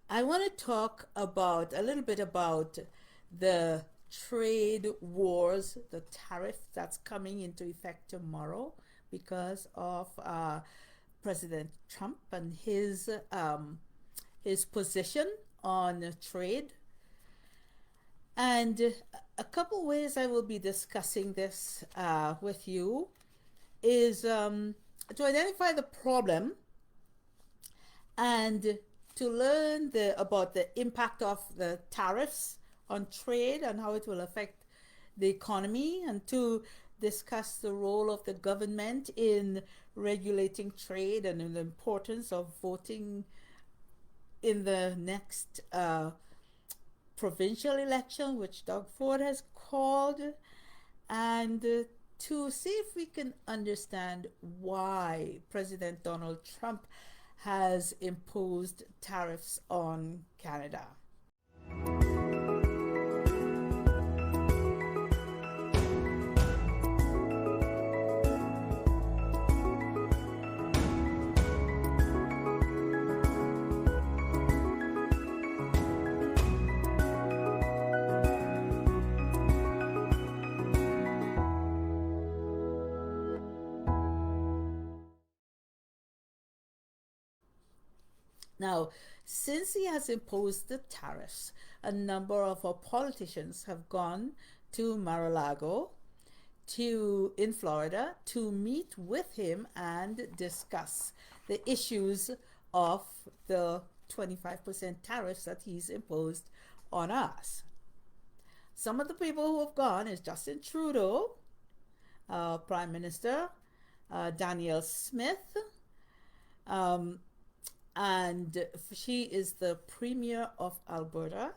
I want to talk about a little bit about the trade wars, the tariff that's coming into effect tomorrow because of President Trump and his position on trade. And a couple ways I will be discussing this with you is to identify the problem and to learn about the impact of the tariffs on trade and how it will affect the economy, and to discuss the role of the government in regulating trade and in the importance of voting in the next provincial election, which Doug Ford has called, and to see if we can understand why President Donald Trump has imposed tariffs on Canada. Now, since he has imposed the tariffs, a number of our politicians have gone to Mar-a-Lago in Florida to meet with him and discuss the issues of the 25% tariffs that he's imposed on us. Some of the people who have gone is Justin Trudeau, Prime Minister, Danielle Smith, um, and she is the Premier of Alberta.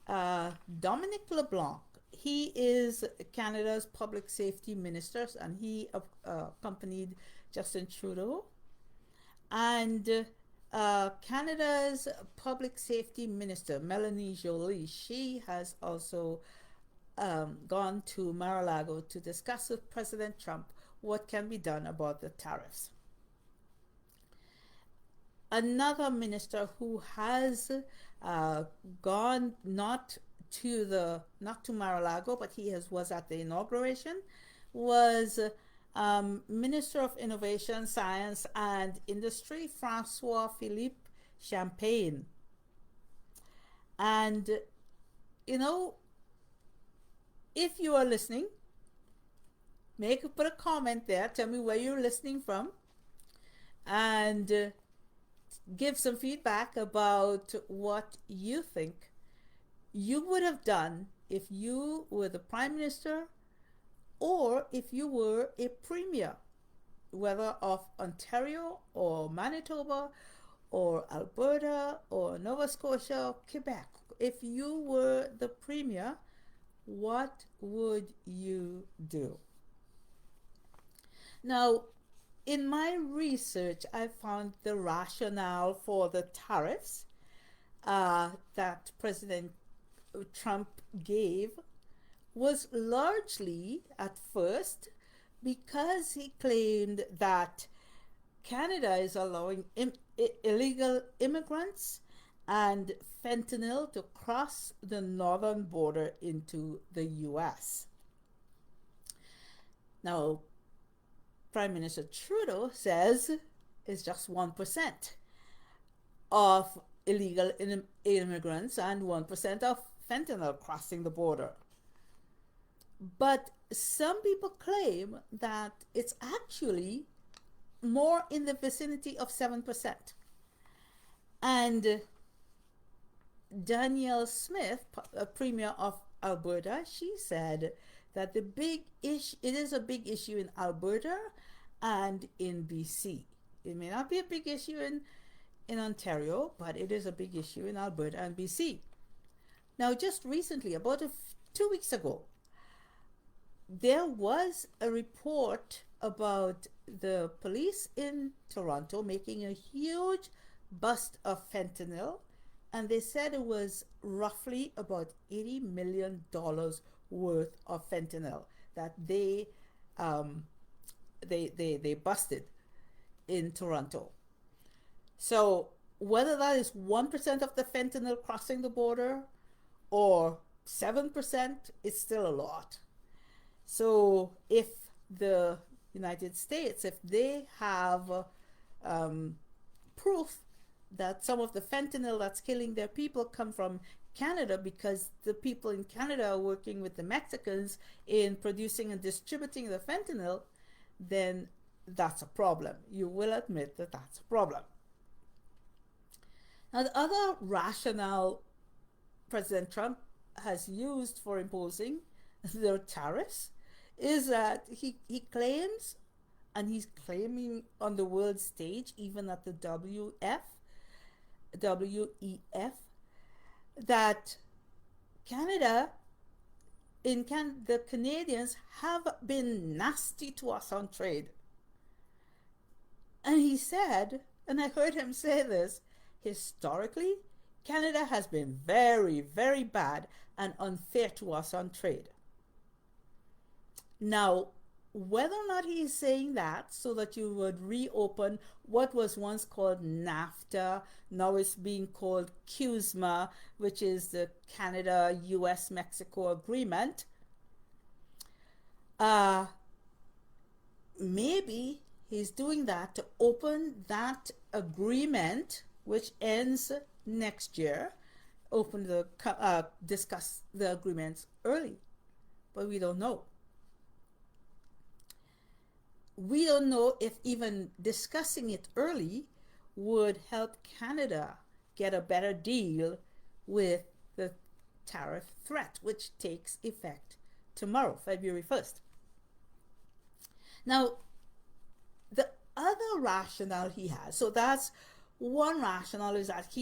Dominic LeBlanc, he is Canada's Public Safety Minister, and he accompanied Justin Trudeau. And Canada's Public Safety Minister, Melanie Joly, she has also gone to Mar-a-Lago to discuss with President Trump what can be done about the tariffs. Another minister who has gone not to Mar-a-Lago, but was at the inauguration, was Minister of Innovation, Science and Industry, Francois Philippe Champagne. And you know, if you are listening, put a comment there. Tell me where you're listening from, and give some feedback about what you think you would have done if you were the Prime Minister or if you were a Premier, whether of Ontario or Manitoba or Alberta or Nova Scotia or Quebec. If you were the Premier, what would you do? Now, in my research, I found the rationale for the tariffs that President Trump gave was largely, at first, because he claimed that Canada is allowing illegal immigrants and fentanyl to cross the northern border into the U.S. Now, Prime Minister Trudeau says it's just 1% of illegal immigrants and 1% of fentanyl crossing the border. But some people claim that it's actually more in the vicinity of 7%. And Danielle Smith, Premier of Alberta, she said that it is a big issue in Alberta and in BC. It may not be a big issue in Ontario, but it is a big issue in Alberta and BC. Now, just recently, about 2 weeks ago, there was a report about the police in Toronto making a huge bust of fentanyl, and they said it was roughly about $80 million worth of fentanyl that they busted in Toronto. So whether that is 1% of the fentanyl crossing the border or 7%, it's still a lot. So if the United States, if they have proof that some of the fentanyl that's killing their people come from Canada, because the people in Canada are working with the Mexicans in producing and distributing the fentanyl, then that's a problem. You will admit that that's a problem. Now, the other rationale President Trump has used for imposing the tariffs is that he claims, and he's claiming on the world stage, even at the WEF, that the Canadians have been nasty to us on trade. And he said, and I heard him say this, historically, Canada has been very, very bad and unfair to us on trade. Now, whether or not he's saying that so that you would reopen what was once called NAFTA, now it's being called CUSMA, which is the Canada-US-Mexico agreement, maybe he's doing that to open that agreement, which ends next year, discuss the agreements early, but we don't know. We don't know if even discussing it early would help Canada get a better deal with the tariff threat, which takes effect tomorrow, February 1st. Now, the other rationale he has, so that's one rationale, is that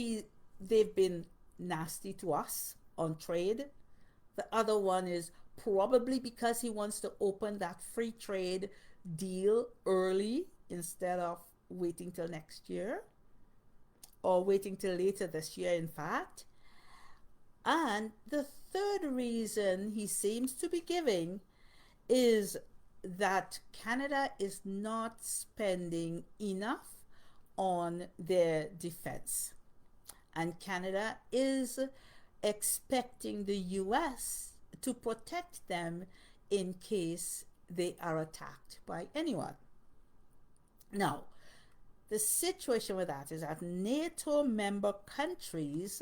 they've been nasty to us on trade. The other one is probably because he wants to open that free trade deal early instead of waiting till next year, or waiting till later this year, in fact. And the third reason he seems to be giving is that Canada is not spending enough on their defense, and Canada is expecting the US to protect them in case they are attacked by anyone. Now, the situation with that is that NATO member countries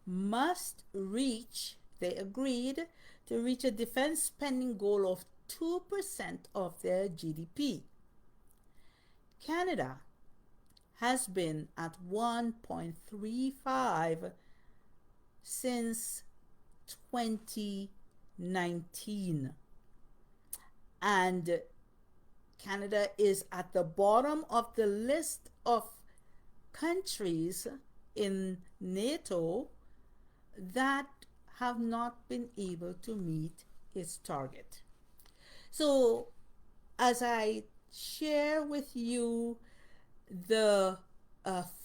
must reach, they agreed to reach a defense spending goal of 2% of their GDP. Canada has been at 1.35 since 2019. And Canada is at the bottom of the list of countries in NATO that have not been able to meet its target. So, as I share with you the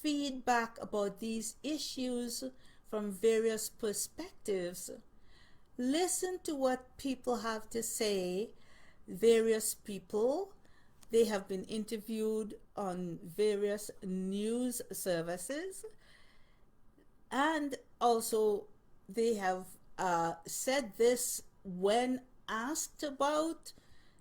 feedback about these issues from various perspectives, listen to what people have to say. Various people, they have been interviewed on various news services, and also they have said this when asked about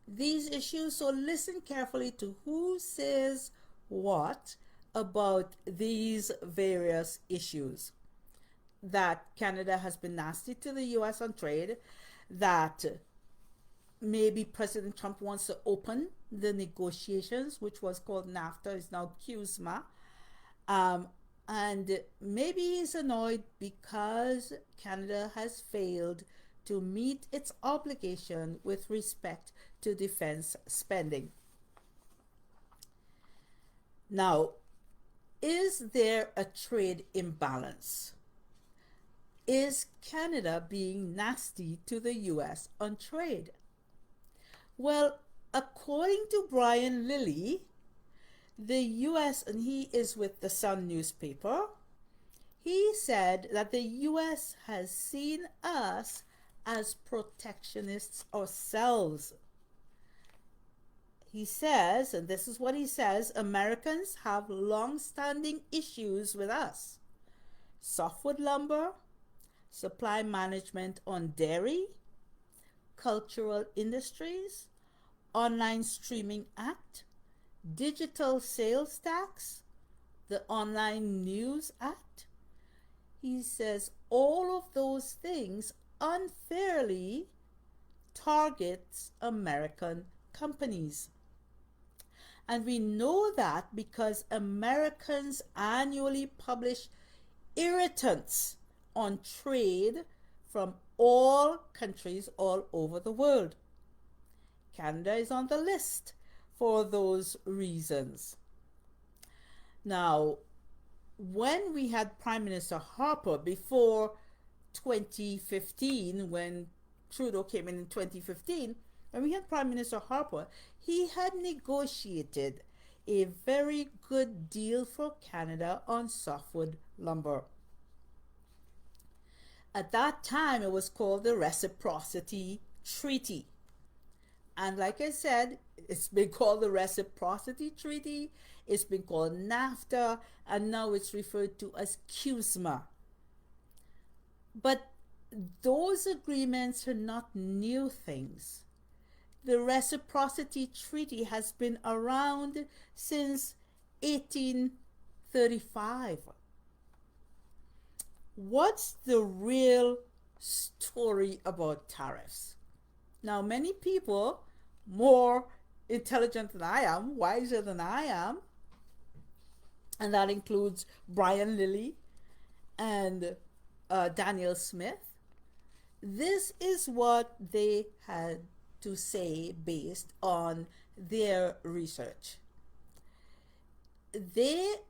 these issues. So listen carefully to who says what about these various issues. That Canada has been nasty to the US on trade, that maybe President Trump wants to open the negotiations, which was called NAFTA, is now CUSMA. And maybe he's annoyed because Canada has failed to meet its obligation with respect to defense spending. Now, is there a trade imbalance? Is Canada being nasty to the US on trade? Well, according to Brian Lilly, the US, and he is with the Sun newspaper, he said that the US has seen us as protectionists ourselves. he says, and this is what he says: Americans have long standing issues with us. Softwood lumber, supply management on dairy, cultural industries, online streaming act, digital sales tax, the online news act. He says all of those things unfairly targets American companies. And we know that because Americans annually publish irritants on trade from all countries all over the world. Canada is on the list for those reasons. Now, when we had Prime Minister Harper before 2015, when Trudeau came in 2015, when we had Prime Minister Harper, he had negotiated a very good deal for Canada on softwood lumber. At that time, it was called the Reciprocity Treaty. And like I said, it's been called the Reciprocity Treaty, it's been called NAFTA, and now it's referred to as CUSMA. But those agreements are not new things. The Reciprocity Treaty has been around since 1835. What's the real story about tariffs? Now, many people, more intelligent than I am, wiser than I am, and that includes Brian Lilly and Daniel Smith, this is what they had to say based on their research. They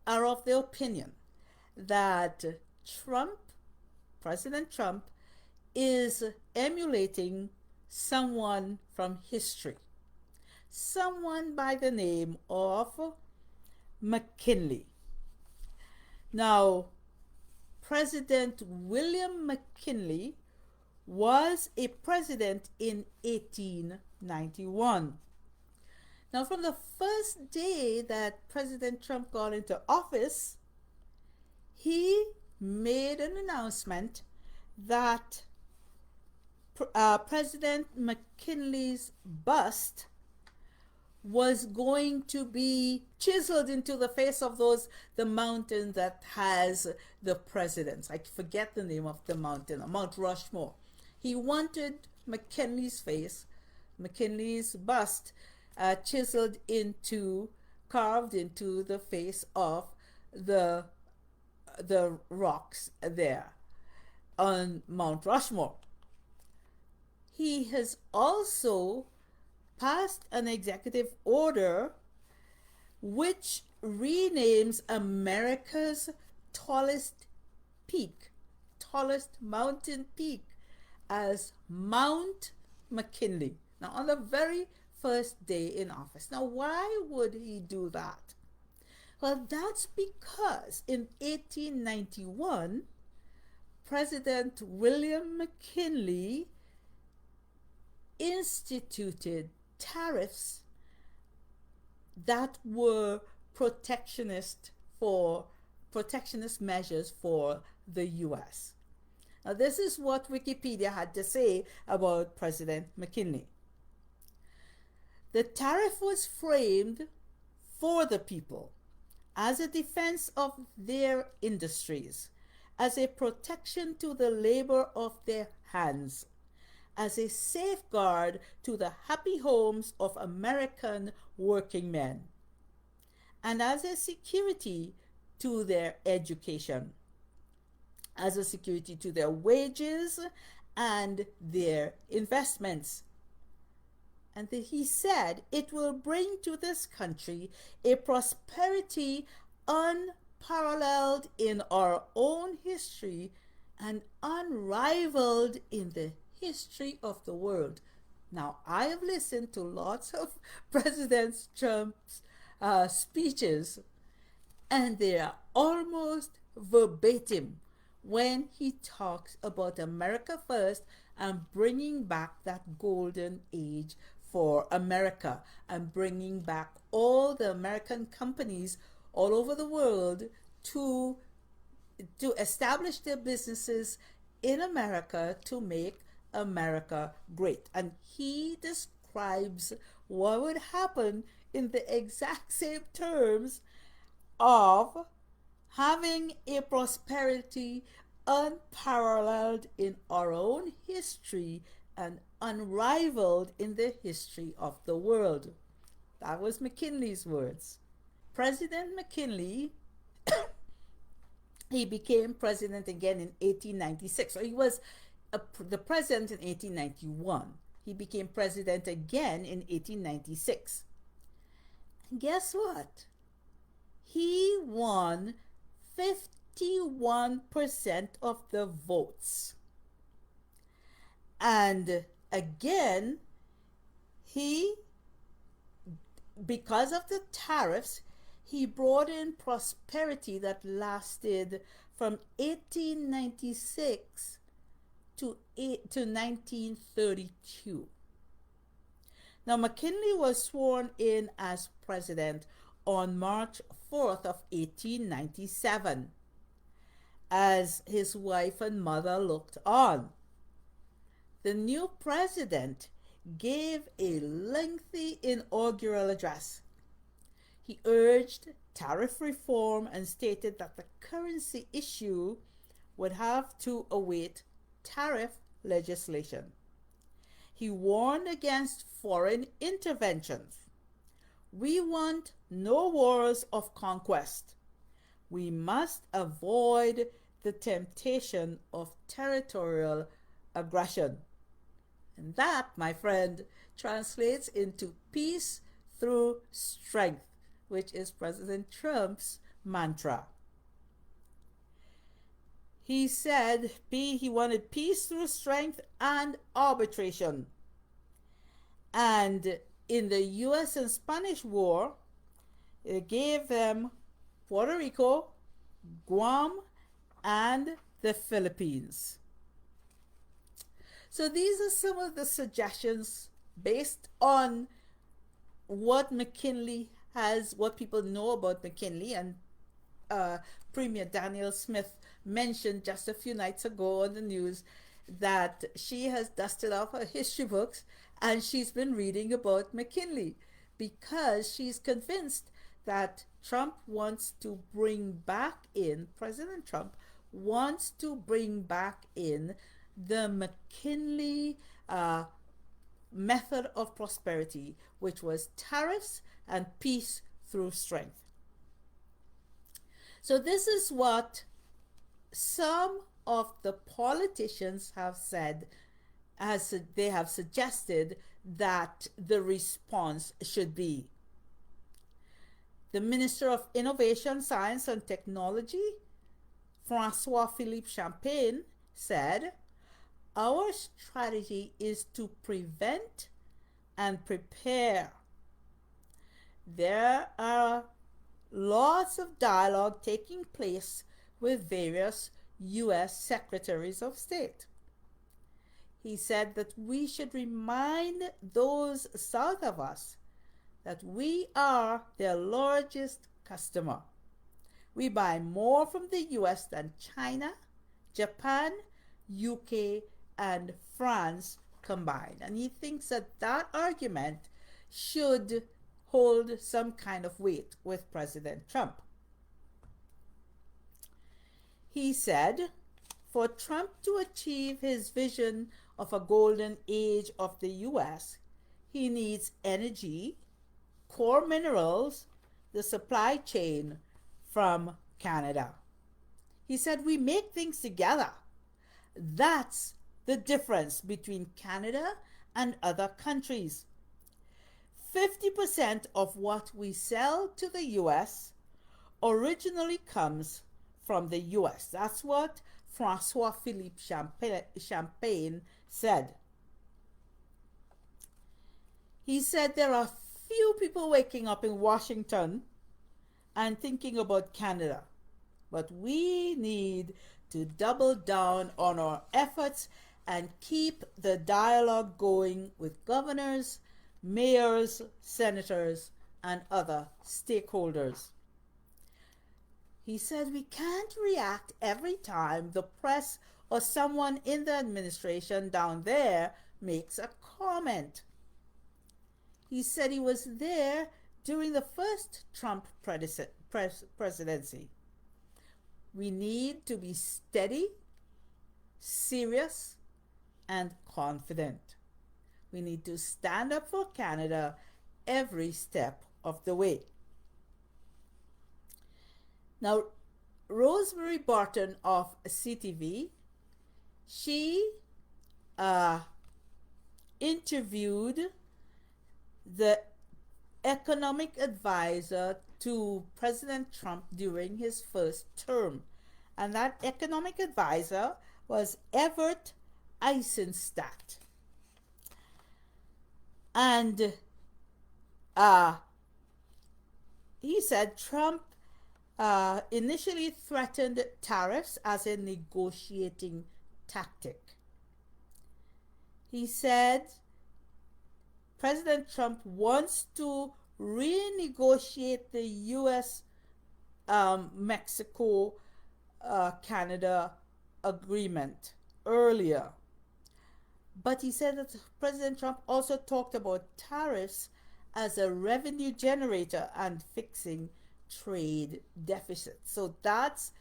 are of the opinion that President Trump, is emulating someone from history, someone by the name of McKinley. Now, President William McKinley was a president in 1891. Now, from the first day that President Trump got into office, he made an announcement that President McKinley's bust was going to be chiseled into the face of the mountain that has the presidents. I forget the name of the mountain, Mount Rushmore. He wanted McKinley's bust, carved into the face of the rocks there on Mount Rushmore. He has also passed an executive order which renames America's tallest mountain peak, as Mount McKinley. Now, on the very first day in office. Now, why would he do that? Well, that's because in 1891, President William McKinley instituted tariffs that were protectionist measures for the U.S. Now, this is what Wikipedia had to say about President McKinley. The tariff was framed for the people as a defense of their industries, as a protection to the labor of their hands, as a safeguard to the happy homes of American working men, and as a security to their education, as a security to their wages and their investments. And he said it will bring to this country a prosperity unparalleled in our own history and unrivaled in the history of the world. Now, I have listened to lots of President Trump's speeches, and they are almost verbatim when he talks about America first and bringing back that golden age for America and bringing back all the American companies all over the world to establish their businesses in America to make America great. And he describes what would happen in the exact same terms of having a prosperity unparalleled in our own history and unrivaled in the history of the world. That was McKinley's words. President McKinley, he became president again in 1896. So he was the president in 1891. He became president again in 1896. And guess what? He won 51% of the votes. And again, because of the tariffs, he brought in prosperity that lasted from 1896 to 1932. Now, McKinley was sworn in as president on March 4th of 1897 as his wife and mother looked on. The new president gave a lengthy inaugural address. He urged tariff reform and stated that the currency issue would have to await tariff legislation. He warned against foreign interventions. We want no wars of conquest. We must avoid the temptation of territorial aggression. And that, my friend, translates into peace through strength, which is President Trump's mantra. He said he wanted peace through strength and arbitration. And in the U.S. and Spanish War, it gave them Puerto Rico, Guam, and the Philippines. So these are some of the suggestions based on what McKinley has, what people know about McKinley. And Premier Danielle Smith mentioned just a few nights ago on the news that she has dusted off her history books and she's been reading about McKinley because she's convinced that President Trump wants to bring back in the McKinley method of prosperity, which was tariffs and peace through strength. So this is what some of the politicians have said, as they have suggested that the response should be. The Minister of Innovation, Science and Technology, Francois-Philippe Champagne, said, "Our strategy is to prevent and prepare. There are lots of dialogue taking place with various U.S. Secretaries of State." He said that we should remind those south of us that we are their largest customer. We buy more from the U.S. than China, Japan, UK, and France combined. And he thinks that that argument should hold some kind of weight with President Trump. He said, for Trump to achieve his vision of a golden age of the U.S., he needs energy, core minerals, the supply chain from Canada. He said, we make things together. That's the difference between Canada and other countries. 50% of what we sell to the U.S. originally comes from the U.S. That's what Francois-Philippe Champagne said. He said there are few people waking up in Washington and thinking about Canada, but we need to double down on our efforts and keep the dialogue going with governors, mayors, senators, and other stakeholders. He said we can't react every time the press or someone in the administration down there makes a comment. He said he was there during the first Trump presidency. We need to be steady, serious, and confident. We need to stand up for Canada every step of the way. Now, Rosemary Barton of CTV, she interviewed the economic advisor to President Trump during his first term. And that economic advisor was Everett Eisenstadt. And he said Trump initially threatened tariffs as a negotiating tactic. He said President Trump wants to renegotiate the U.S. Mexico Canada agreement earlier. But he said that President Trump also talked about tariffs as a revenue generator and fixing trade deficits. So that's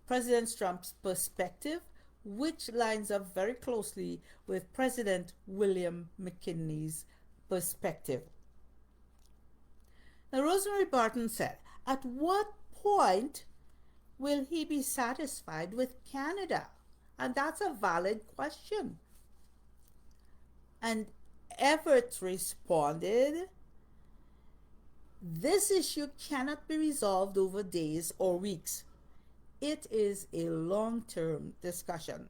President Trump's perspective, which lines up very closely with President William McKinley's perspective. Now, Rosemary Barton said, at what point will he be satisfied with Canada? And that's a valid question. And Everett responded, this issue cannot be resolved over days or weeks. It is a long-term discussion.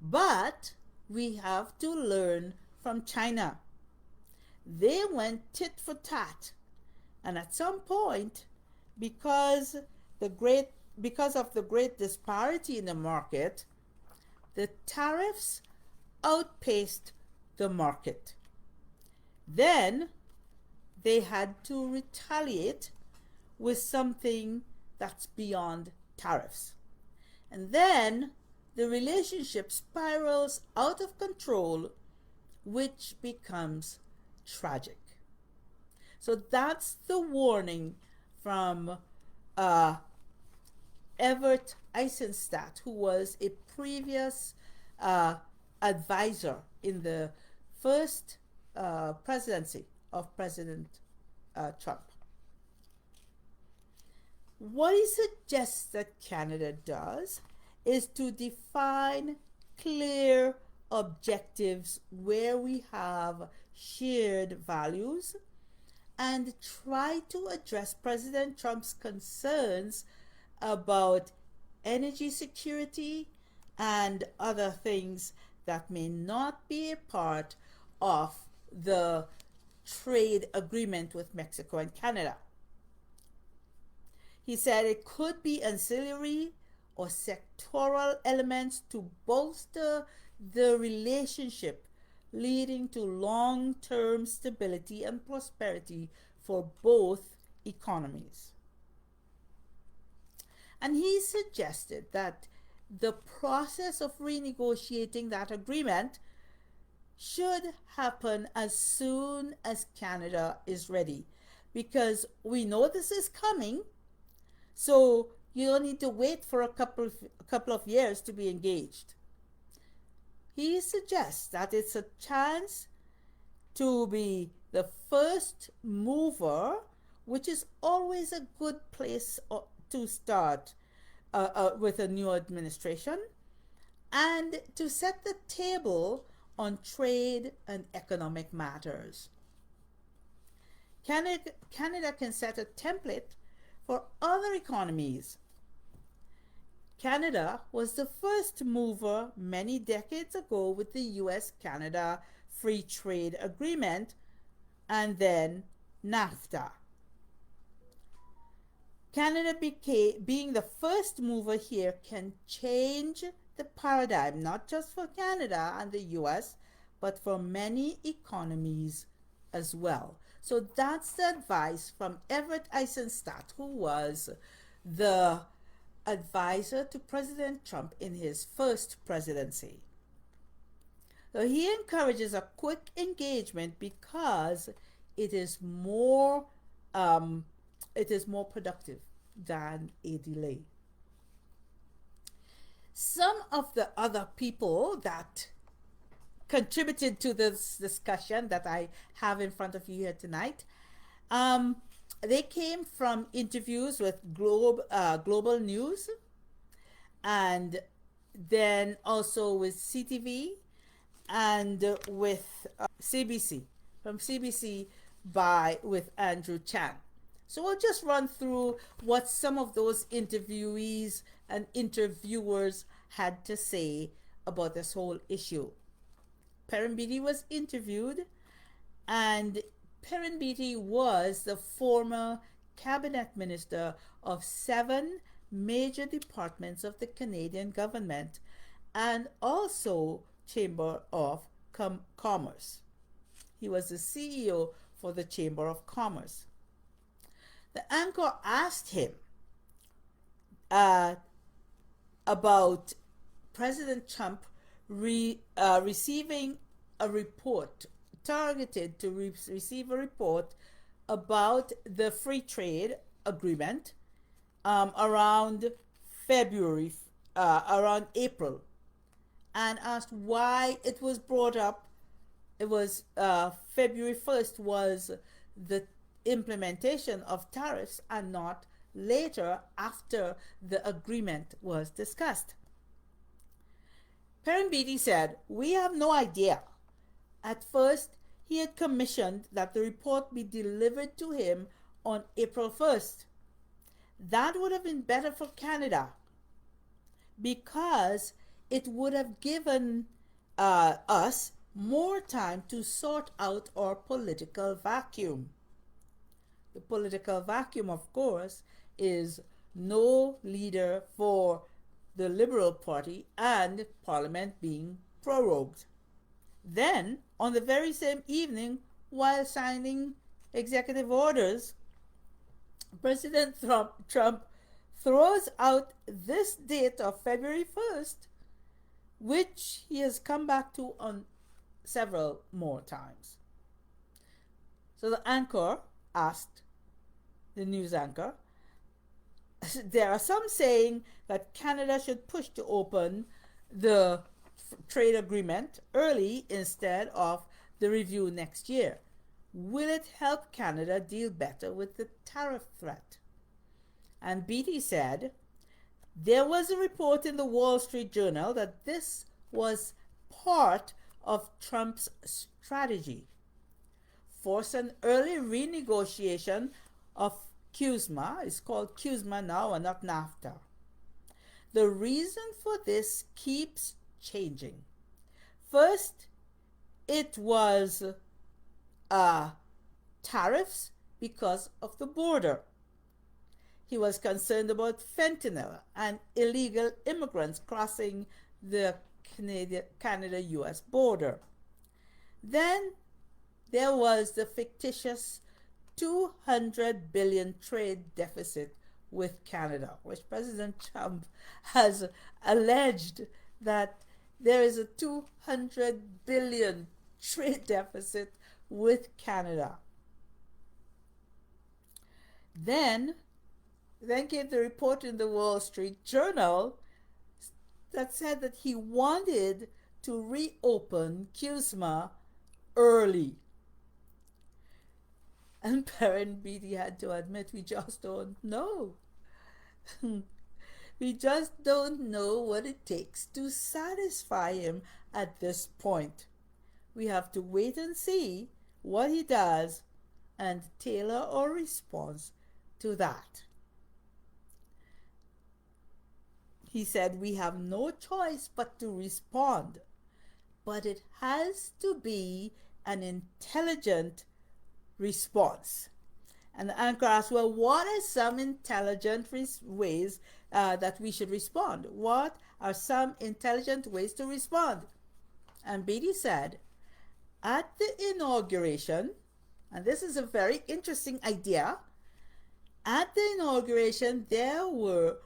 But we have to learn from China. They went tit for tat. And at some point, because of the great disparity in the market, the tariffs outpaced the market. Then they had to retaliate with something that's beyond tariffs. And then the relationship spirals out of control, which becomes tragic. So that's the warning from Everett Eisenstadt, who was a previous advisor in the first presidency of President Trump. What he suggests that Canada does is to define clear objectives where we have shared values and try to address President Trump's concerns about energy security and other things that may not be a part of the trade agreement with Mexico and Canada. He said it could be ancillary or sectoral elements to bolster the relationship, leading to long-term stability and prosperity for both economies. And he suggested that the process of renegotiating that agreement should happen as soon as Canada is ready, because we know this is coming, so you don't need to wait for a couple of years to be engaged. He suggests that it's a chance to be the first mover, which is always a good place to start with a new administration, and to set the table on trade and economic matters. Canada can set a template for other economies. Canada was the first mover many decades ago with the US-Canada Free Trade Agreement and then NAFTA. Canada being the first mover here can change the paradigm, not just for Canada and the US, but for many economies as well. So that's the advice from Everett Eisenstadt, who was the advisor to President Trump in his first presidency. So he encourages a quick engagement because it is more um, it is more productive than a delay. Some of the other people that contributed to this discussion that I have in front of you here tonight, um, they came from interviews with Global News, and then also with CTV, and with CBC, from CBC with Andrew Chan. So we'll just run through what some of those interviewees and interviewers had to say about this whole issue. Perrin Beatty was interviewed, and Perrin Beatty was the former cabinet minister of 7 major departments of the Canadian government and also Chamber of Commerce. He was the CEO for the Chamber of Commerce. The anchor asked him about President Trump receiving a report, targeted to receive a report about the free trade agreement around February, around April, and asked why it was brought up. It was February 1st was the implementation of tariffs and not later after the agreement was discussed. Perrin Beatty said, "We have no idea. At first, he had commissioned that the report be delivered to him on April 1st. That would have been better for Canada because it would have given us more time to sort out our political vacuum." The political vacuum, of course, is no leader for the Liberal Party and Parliament being prorogued. Then, on the very same evening, while signing executive orders, President Trump throws out this date of February 1st, which he has come back to on several more times. So the anchor asked the news anchor, there are some saying that Canada should push to open the trade agreement early instead of the review next year. Will it help Canada deal better with the tariff threat? And Beatty said, there was a report in the Wall Street Journal that this was part of Trump's strategy. Force an early renegotiation of CUSMA. It's called CUSMA now and not NAFTA. The reason for this keeps changing. First, it was tariffs because of the border. He was concerned about fentanyl and illegal immigrants crossing the Canada-US border. Then there was the fictitious $200 billion trade deficit with Canada, which President Trump has alleged that there is a $200 billion trade deficit with Canada. Then came the report in the Wall Street Journal that said that he wanted to reopen CUSMA early. And Perrin Beatty had to admit, we just don't know. We just don't know what it takes to satisfy him at this point. We have to wait and see what he does and tailor our response to that. He said, we have no choice but to respond, but it has to be an intelligent response. And the anchor asked, well, what are some intelligent ways that we should respond? What are some intelligent ways to respond? And Beatty said, at the inauguration, and this is a very interesting idea. At the inauguration, there were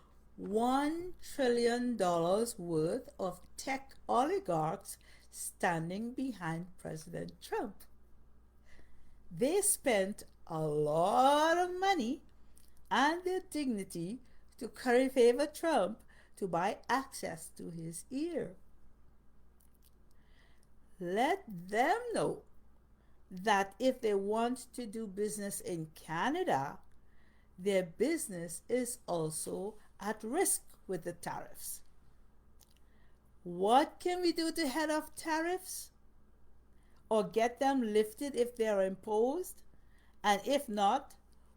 $1 trillion worth of tech oligarchs standing behind President Trump. They spent a lot of money and their dignity to curry favor Trump to buy access to his ear. Let them know that if they want to do business in Canada, their business is also at risk with the tariffs. What can we do to head off tariffs? Or get them lifted if they are imposed? And if not,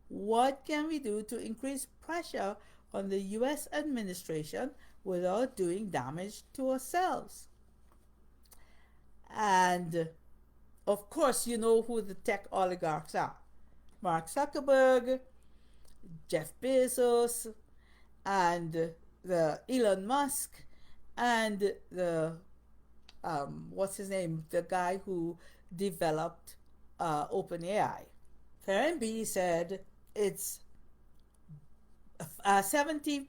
what can we do to increase pressure on the US administration without doing damage to ourselves? And of course, you know who the tech oligarchs are. Mark Zuckerberg, Jeff Bezos, and the Elon Musk, and the what's his name, the guy who developed OpenAI. Karen B said it's 75%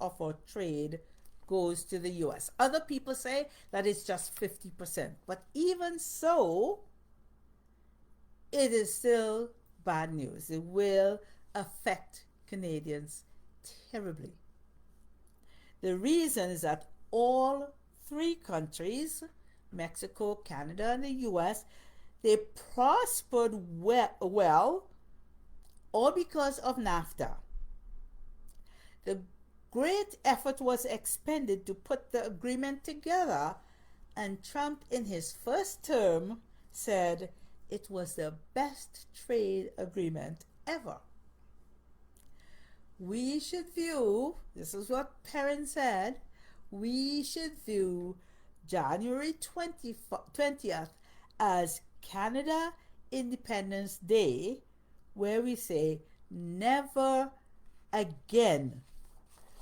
of our trade goes to the US. Other people say that it's just 50%. But even so, it is still bad news. It will affect Canadians terribly. The reason is that all three countries, Mexico, Canada, and the US, they prospered well all because of NAFTA. The great effort was expended to put the agreement together, and Trump in his first term said it was the best trade agreement ever. We should view, this is what Perrin said, we should view January 20th as Canada Independence Day, where we say, never again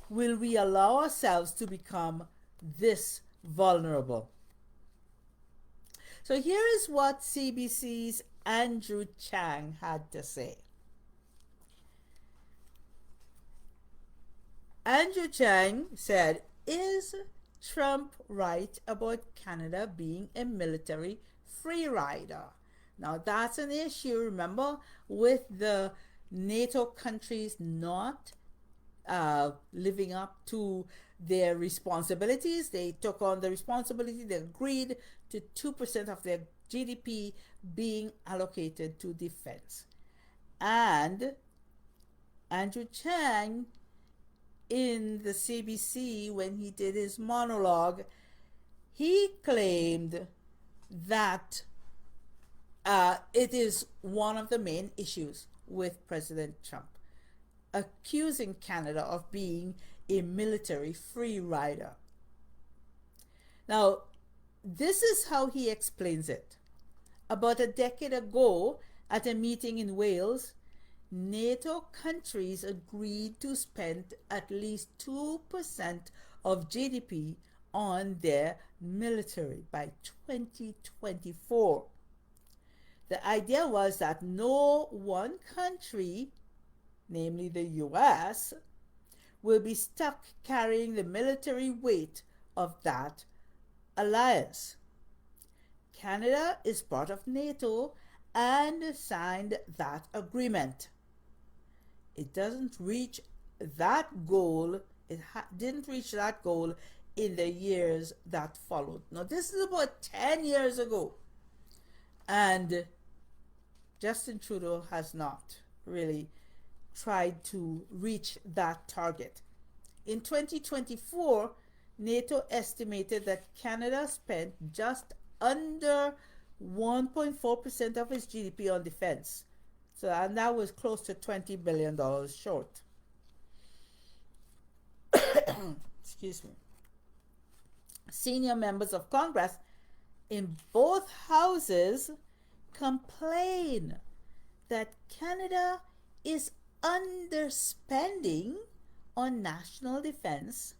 will we allow ourselves to become this vulnerable. So here is what CBC's Andrew Chang had to say. Andrew Chang said, is Trump right about Canada being a military free rider? Now that's an issue, remember, with the NATO countries not living up to their responsibilities. They took on the responsibility, they agreed to 2% of their GDP being allocated to defense. And Andrew Chang, in the CBC, when he did his monologue, he claimed that it is one of the main issues with President Trump, accusing Canada of being a military free rider. Now, this is how he explains it. About a decade ago, at a meeting in Wales, NATO countries agreed to spend at least 2% of GDP on their military by 2024. The idea was that no one country, namely the US, will be stuck carrying the military weight of that alliance. Canada is part of NATO and signed that agreement. It doesn't reach that goal. It didn't reach that goal in the years that followed. Now, this is about 10 years ago. And Justin Trudeau has not really tried to reach that target. In 2024, NATO estimated that Canada spent just under 1.4% of its GDP on defense. So, and that was close to $20 billion short. Excuse me. Senior members of Congress in both houses complain that Canada is underspending on national defense,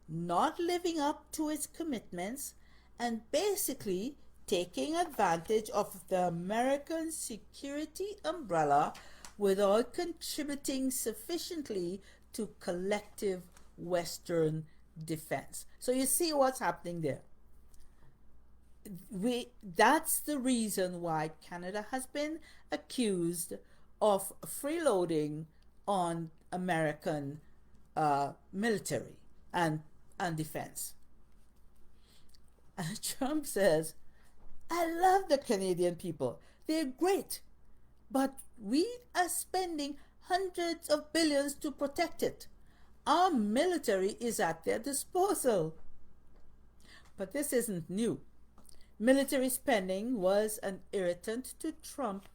not living up to its commitments, and basically taking advantage of the American security umbrella without contributing sufficiently to collective Western defense. So you see what's happening there. That's the reason why Canada has been accused of freeloading on American military and defense. And Trump says, I love the Canadian people. They're great. But we are spending hundreds of billions to protect it. Our military is at their disposal. But this isn't new. Military spending was an irritant to Trump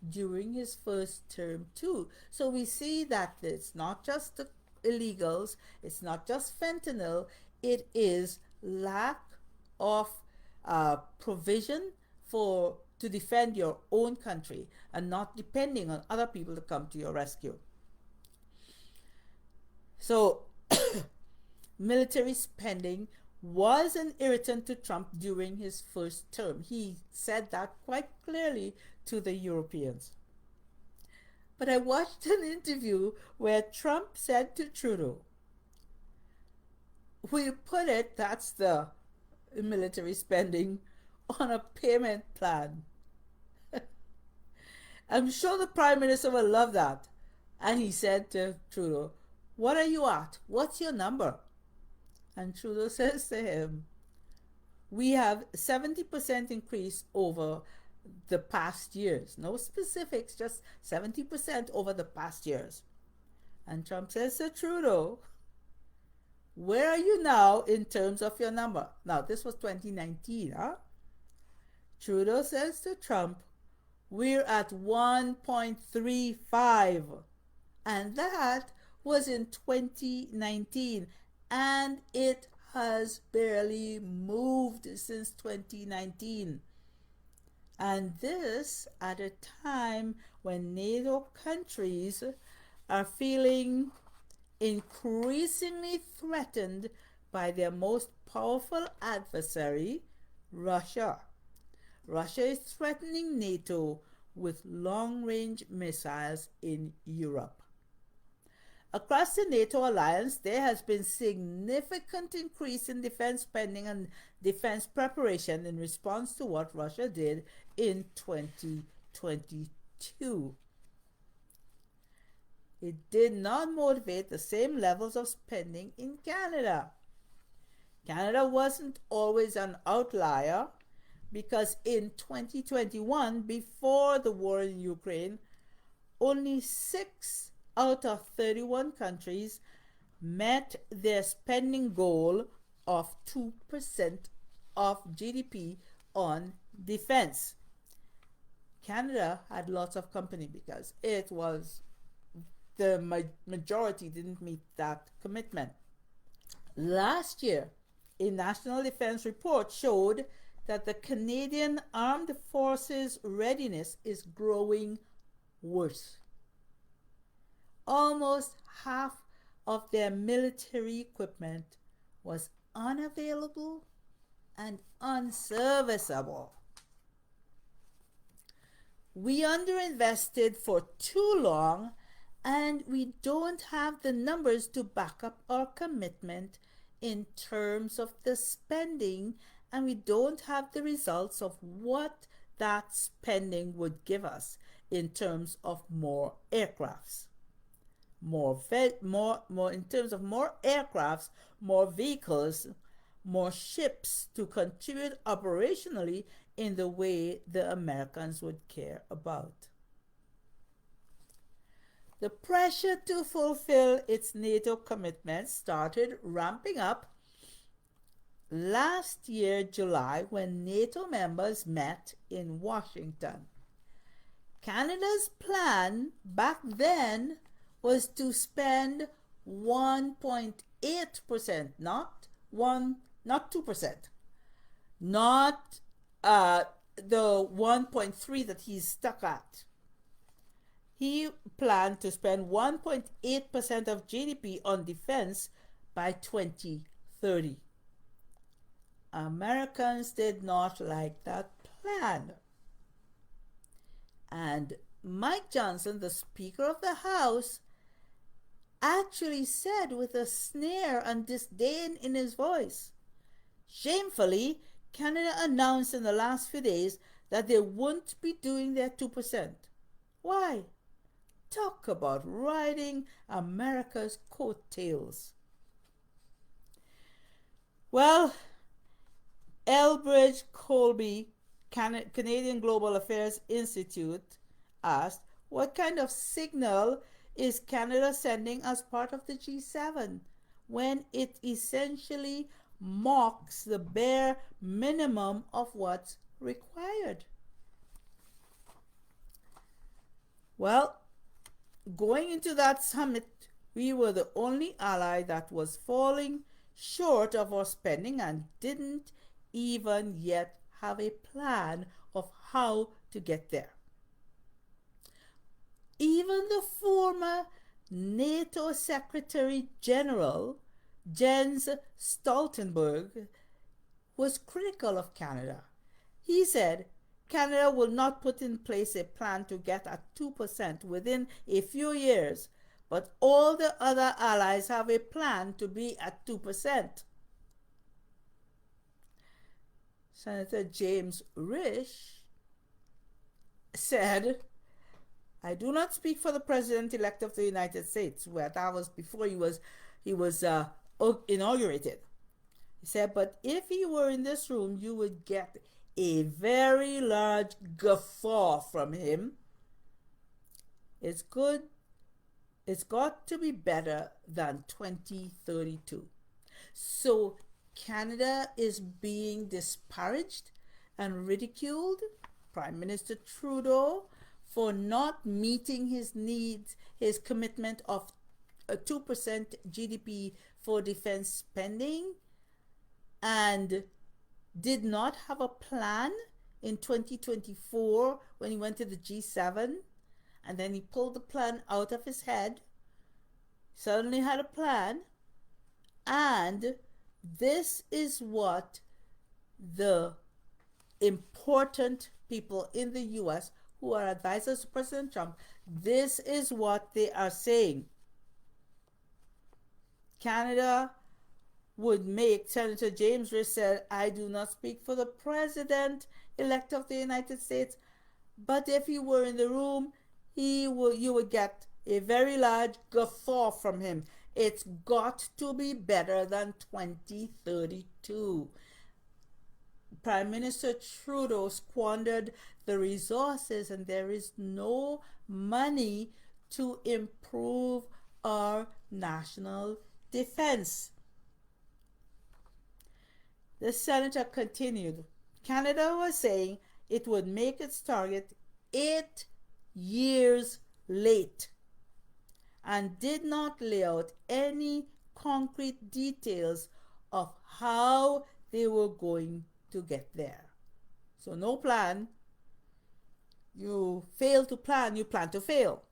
during his first term too. So we see that it's not just the illegals, it's not just fentanyl, it is lack of provision for to defend your own country and not depending on other people to come to your rescue. So military spending was an irritant to Trump during his first term. He said that quite clearly to the Europeans. But I watched an interview where Trump said to Trudeau, we put it, that's the military spending, on a payment plan. I'm sure the Prime Minister will love that. And he said to Trudeau, what are you at? What's your number? And Trudeau says to him, we have 70% increase over the past years. No specifics, just 70% over the past years. And Trump says to Trudeau, where are you now in terms of your number? Now, this was 2019, huh? Trudeau says to Trump, we're at 1.35. And that was in 2019. And it has barely moved since 2019. And this at a time when NATO countries are feeling increasingly threatened by their most powerful adversary, Russia. Russia is threatening NATO with long-range missiles in Europe. Across the NATO alliance, there has been significant increase in defense spending and defense preparation in response to what Russia did in 2022. It did not motivate the same levels of spending in Canada. Canada wasn't always an outlier because in 2021, before the war in Ukraine, only 6 out of 31 countries met their spending goal of 2% of GDP on defense. Canada had lots of company because it was the majority didn't meet that commitment. Last year, a national defense report showed that the Canadian Armed Forces readiness is growing worse. Almost half of their military equipment was unavailable and unserviceable. We underinvested for too long, and we don't have the numbers to back up our commitment in terms of the spending, and we don't have the results of what that spending would give us in terms of more aircrafts. More in terms of more aircrafts, more vehicles, more ships to contribute operationally in the way the Americans would care about. The pressure to fulfill its NATO commitments started ramping up last year, July, when NATO members met in Washington. Canada's plan back then was to spend 1.8%, not 2%, not the 1.3 that he's stuck at. He planned to spend 1.8% of GDP on defense by 2030. Americans did not like that plan. And Mike Johnson, the Speaker of the House, actually said with a sneer and disdain in his voice, shamefully, Canada announced in the last few days that they won't be doing their 2%. Why? Talk about riding America's coattails. Well, Elbridge Colby, Canadian Global Affairs Institute, asked, what kind of signal is Canada sending as part of the G7 when it essentially mocks the bare minimum of what's required? Well, going into that summit, we were the only ally that was falling short of our spending and didn't even yet have a plan of how to get there. Even the former NATO Secretary General Jens Stoltenberg was critical of Canada. He said Canada will not put in place a plan to get at 2% within a few years, but all the other allies have a plan to be at 2%. Senator James Risch said, I do not speak for the President-elect of the United States, where that was before he was inaugurated. He said, but if he were in this room, you would get a very large guffaw from him. It's got to be better than 2032. So Canada is being disparaged and ridiculed. Prime Minister Trudeau for not meeting his needs, his commitment of a 2% GDP for defense spending, and did not have a plan in 2024 when he went to the G7, and then he pulled the plan out of his head, suddenly had a plan, and this is what the important people in the US who are advisors to President Trump, this is what they are saying. Canada would make, Senator James Risch said, I do not speak for the President-elect of the United States, but if he were in the room, you would get a very large guffaw from him. It's got to be better than 2032. Prime Minister Trudeau squandered the resources and there is no money to improve our national defense. The senator continued, Canada was saying it would make its target 8 years late and did not lay out any concrete details of how they were going to get there. So no plan. You fail to plan, you plan to fail.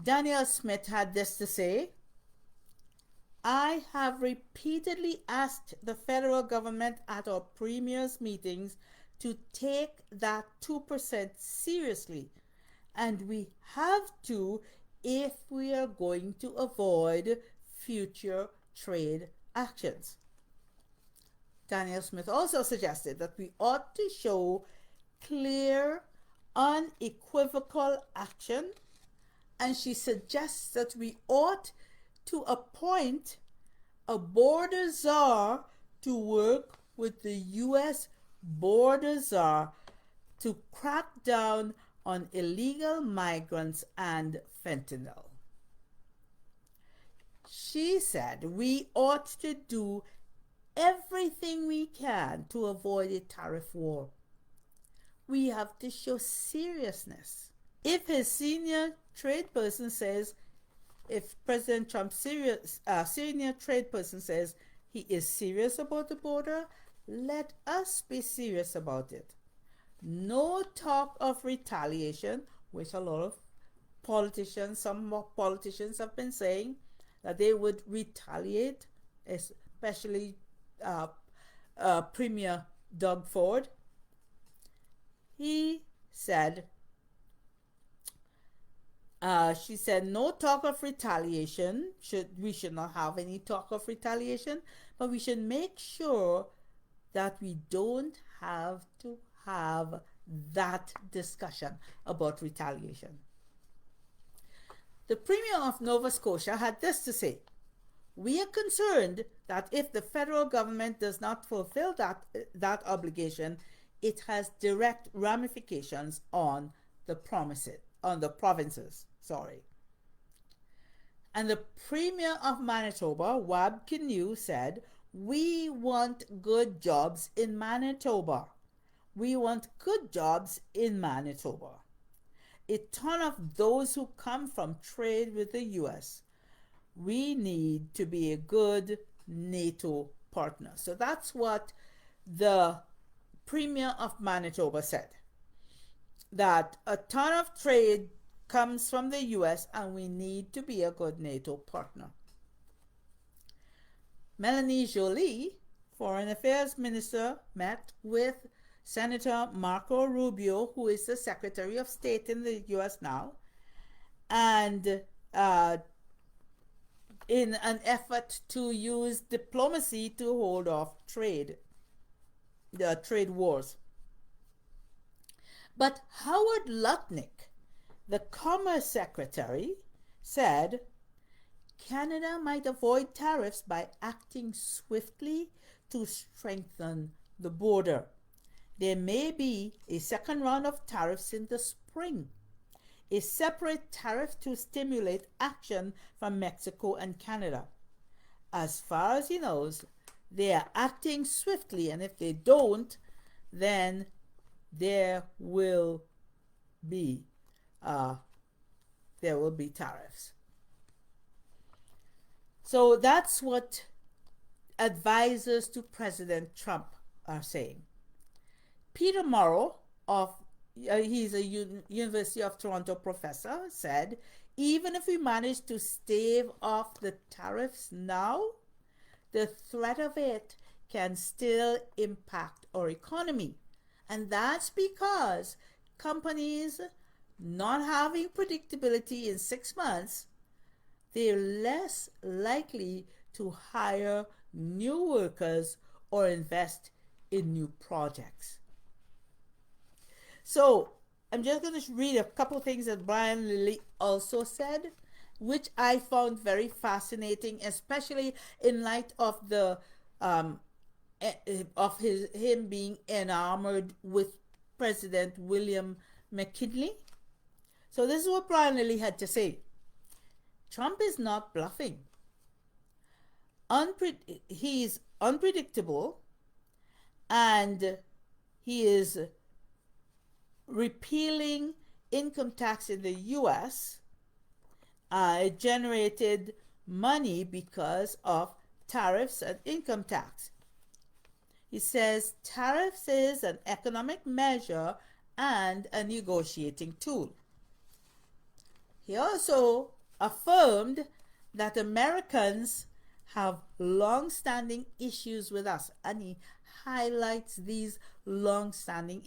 Daniel Smith had this to say, I have repeatedly asked the federal government at our premiers meetings to take that 2% seriously, and we have to if we are going to avoid future trade actions. Daniel Smith also suggested that we ought to show clear, unequivocal action, and she suggests that we ought to appoint a border czar to work with the U.S. border czar to crack down on illegal migrants and fentanyl. She said we ought to do everything we can to avoid a tariff war. We have to show seriousness. If his senior trade person says, if President Trump's senior trade person says he is serious about the border, let us be serious about it. No talk of retaliation, which a lot of politicians, some more politicians have been saying that they would retaliate, especially Premier Doug Ford, he said, she said, no talk of retaliation. We should not have any talk of retaliation, but we should make sure that we don't have to have that discussion about retaliation. The Premier of Nova Scotia had this to say: we are concerned that if the federal government does not fulfill that obligation, it has direct ramifications on the provinces. And the Premier of Manitoba, Wab Kinew, said, we want good jobs in Manitoba. We want good jobs in Manitoba. A ton of those who come from trade with the U.S. We need to be a good NATO partner. So that's what the Premier of Manitoba said, that a ton of trade comes from the U.S. and we need to be a good NATO partner. Melanie Joly, Foreign Affairs Minister, met with Senator Marco Rubio, who is the Secretary of State in the U.S. now, and in an effort to use diplomacy to hold off the trade wars. But Howard Lutnick, the Commerce Secretary, said Canada might avoid tariffs by acting swiftly to strengthen the border. There may be a second round of tariffs in the spring, a separate tariff to stimulate action from Mexico and Canada. As far as he knows, they are acting swiftly, and if they don't, then there will be tariffs. So that's what advisors to President Trump are saying. Peter Morrow, he's a University of Toronto professor, said, even if we manage to stave off the tariffs now, the threat of it can still impact our economy. And that's because companies not having predictability in 6 months, they're less likely to hire new workers or invest in new projects. So I'm just going to read a couple of things that Brian Lilly also said, which I found very fascinating, especially in light of him being enamored with President William McKinley. So this is what Brian Lilly had to say. Trump is not bluffing. He's unpredictable, and he is repealing income tax in the U.S. It generated money because of tariffs and income tax. He says tariffs is an economic measure and a negotiating tool. He also affirmed that Americans have long-standing issues with us, and he highlights these long-standing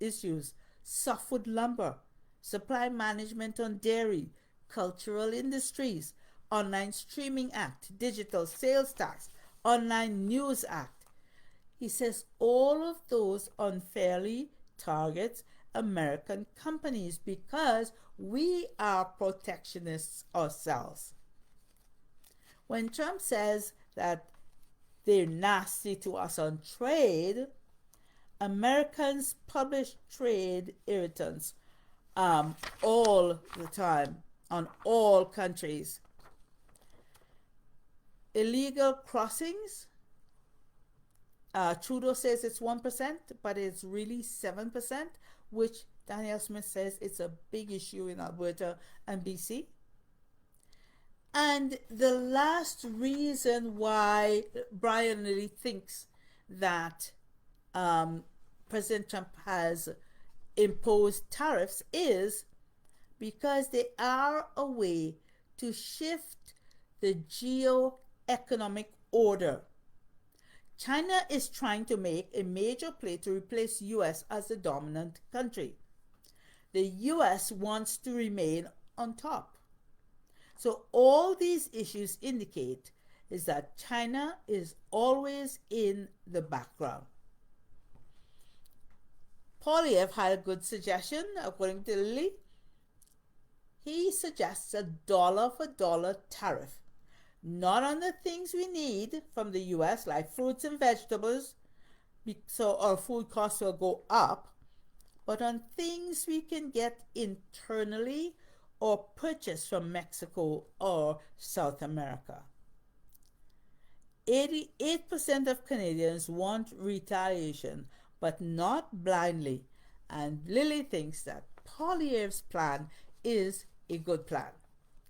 issues: softwood lumber, supply management on dairy, cultural industries, Online Streaming Act, Digital Sales Tax, Online News Act. He says all of those unfairly target American companies because we are protectionists ourselves. When Trump says that they're nasty to us on trade, Americans publish trade irritants all the time on all countries. Illegal crossings, Trudeau says it's 1%, but it's really 7%, which Danielle Smith says it's a big issue in Alberta and BC. And the last reason why Brian really thinks that President Trump has imposed tariffs is because they are a way to shift the geo-economic order. China is trying to make a major play to replace US as the dominant country. The US wants to remain on top. So all these issues indicate is that China is always in the background. Polyev had a good suggestion, according to Lily. He suggests a dollar for dollar tariff, not on the things we need from the US, like fruits and vegetables, so our food costs will go up, but on things we can get internally or purchase from Mexico or South America. 88% of Canadians want retaliation, but not blindly, and Lily thinks that Poilievre's plan is a good plan.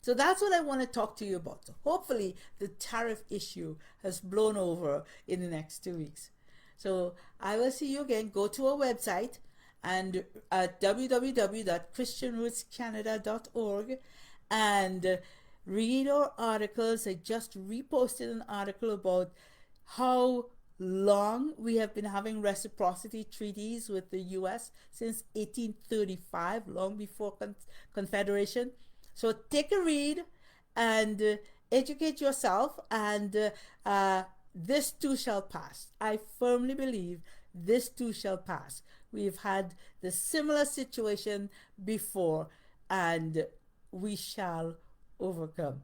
So that's what I want to talk to you about. So hopefully the tariff issue has blown over in the next 2 weeks. So I will see you again. Go to our website and at www.christianrootscanada.org and read our articles. I just reposted an article about how long we have been having reciprocity treaties with the US since 1835, long before Confederation. So take a read and educate yourself, and this too shall pass. I firmly believe this too shall pass. We've had the similar situation before, and we shall overcome.